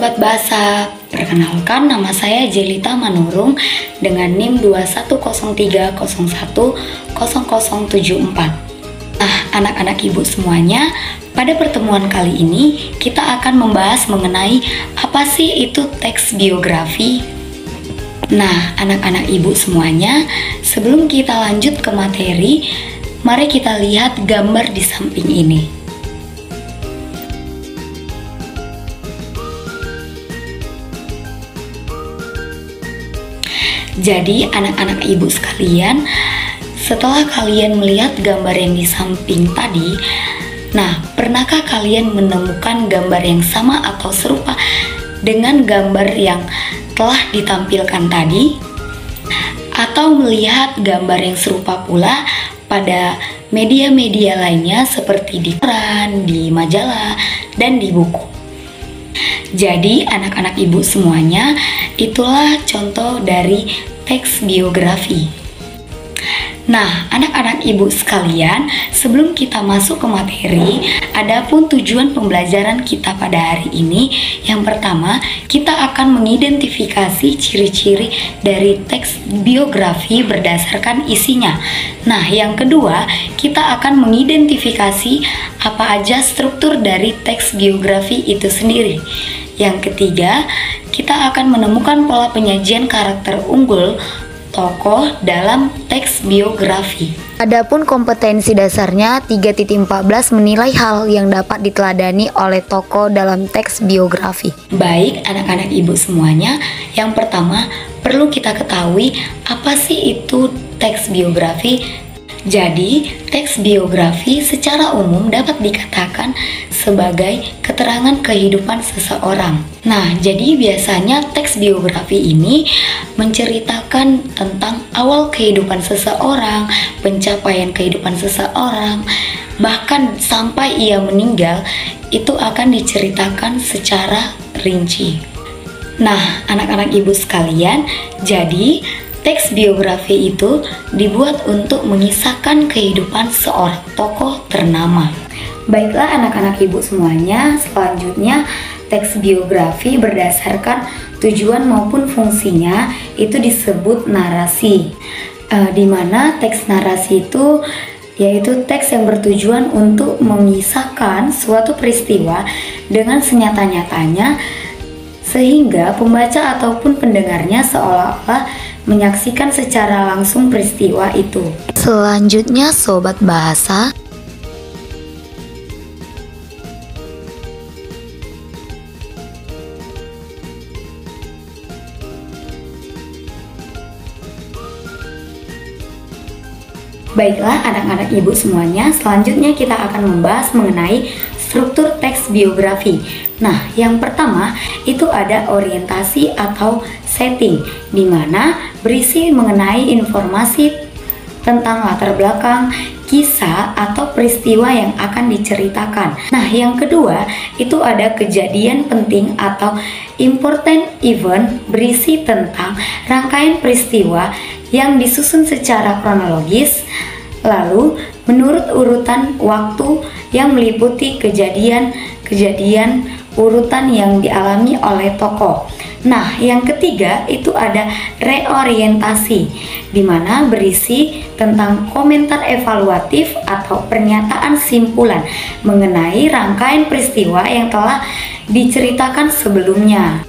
Sobat Bahasa, perkenalkan nama saya Jelita Manurung dengan NIM 2103010074. Nah, anak-anak ibu semuanya, pada pertemuan kali ini kita akan membahas mengenai apa sih itu teks biografi. Nah, anak-anak ibu semuanya, sebelum kita lanjut ke materi, mari kita lihat gambar di samping ini. Jadi anak-anak ibu sekalian, setelah kalian melihat gambar yang di samping tadi, nah pernahkah kalian menemukan gambar yang sama atau serupa dengan gambar yang telah ditampilkan tadi? Atau melihat gambar yang serupa pula pada media-media lainnya seperti di koran, di majalah, dan di buku? Jadi anak-anak ibu semuanya, itulah contoh dari teks biografi. Nah, anak-anak ibu sekalian, sebelum kita masuk ke materi, adapun tujuan pembelajaran kita pada hari ini, yang pertama, kita akan mengidentifikasi ciri-ciri dari teks biografi berdasarkan isinya. Nah, yang kedua, kita akan mengidentifikasi apa aja struktur dari teks biografi itu sendiri. Yang ketiga, kita akan menemukan pola penyajian karakter unggul tokoh dalam teks biografi. Adapun kompetensi dasarnya 3.14 menilai hal yang dapat diteladani oleh tokoh dalam teks biografi. Baik anak-anak ibu semuanya, yang pertama perlu kita ketahui apa sih itu teks biografi. Jadi, teks biografi secara umum dapat dikatakan sebagai keterangan kehidupan seseorang. Nah, jadi biasanya teks biografi ini menceritakan tentang awal kehidupan seseorang, pencapaian kehidupan seseorang, bahkan sampai ia meninggal, itu akan diceritakan secara rinci. Nah, anak-anak ibu sekalian, jadi teks biografi itu dibuat untuk mengisahkan kehidupan seorang tokoh ternama. Baiklah anak-anak ibu semuanya, selanjutnya teks biografi berdasarkan tujuan maupun fungsinya itu disebut narasi. Di mana teks narasi itu yaitu teks yang bertujuan untuk mengisahkan suatu peristiwa dengan senyata-nyatanya sehingga pembaca ataupun pendengarnya seolah-olah menyaksikan secara langsung peristiwa itu. Selanjutnya Sobat Bahasa, baiklah anak-anak ibu semuanya, selanjutnya kita akan membahas mengenai struktur teks biografi. Nah, yang pertama itu ada orientasi atau setting, di mana berisi mengenai informasi tentang latar belakang, kisah atau peristiwa yang akan diceritakan. Nah, yang kedua itu ada kejadian penting atau important event, berisi tentang rangkaian peristiwa yang disusun secara kronologis, lalu menurut urutan waktu yang meliputi kejadian urutan yang dialami oleh tokoh. Nah, yang ketiga itu ada reorientasi, di mana berisi tentang komentar evaluatif atau pernyataan simpulan mengenai rangkaian peristiwa yang telah diceritakan sebelumnya.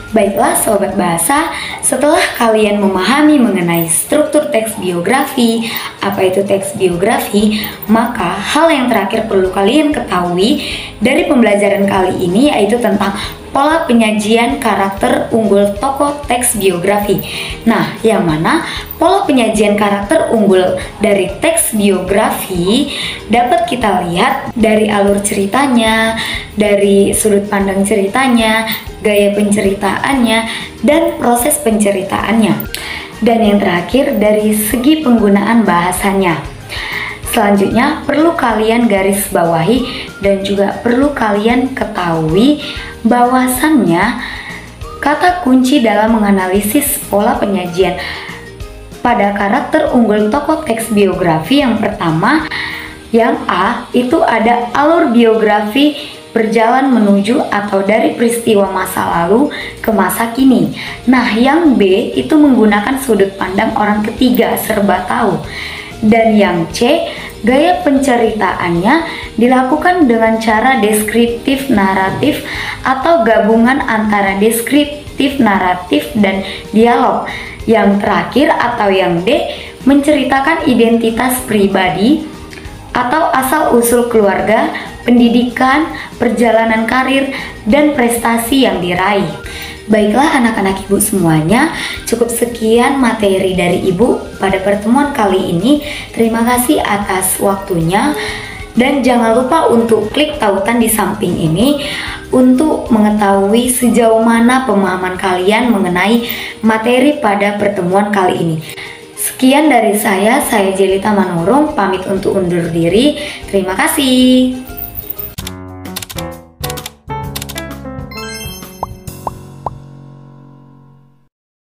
Baiklah Sobat Bahasa, setelah kalian memahami mengenai struktur teks biografi, apa itu teks biografi, maka hal yang terakhir perlu kalian ketahui dari pembelajaran kali ini yaitu tentang pola penyajian karakter unggul tokoh teks biografi. Nah, yang mana pola penyajian karakter unggul dari teks biografi dapat kita lihat dari alur ceritanya, dari sudut pandang ceritanya, gaya penceritaannya, dan proses penceritaannya. Dan yang terakhir dari segi penggunaan bahasanya. Selanjutnya perlu kalian garis bawahi Dan juga perlu kalian ketahui bahwasannya kata kunci dalam menganalisis pola penyajian pada karakter unggul tokoh teks biografi yang pertama, yang A, itu ada alur biografi berjalan menuju atau dari peristiwa masa lalu ke masa kini. Nah, yang B itu menggunakan sudut pandang orang ketiga serba tahu. Dan yang C, gaya penceritaannya dilakukan dengan cara deskriptif naratif atau gabungan antara deskriptif naratif dan dialog. Yang terakhir atau yang D, menceritakan identitas pribadi atau asal-usul keluarga, pendidikan, perjalanan karir, dan prestasi yang diraih. Baiklah anak-anak ibu semuanya, cukup sekian materi dari ibu pada pertemuan kali ini. Terima kasih atas waktunya. Dan jangan lupa untuk klik tautan di samping ini untuk mengetahui sejauh mana pemahaman kalian mengenai materi pada pertemuan kali ini. Sekian dari saya Jelita Manurung, pamit untuk undur diri. Terima kasih.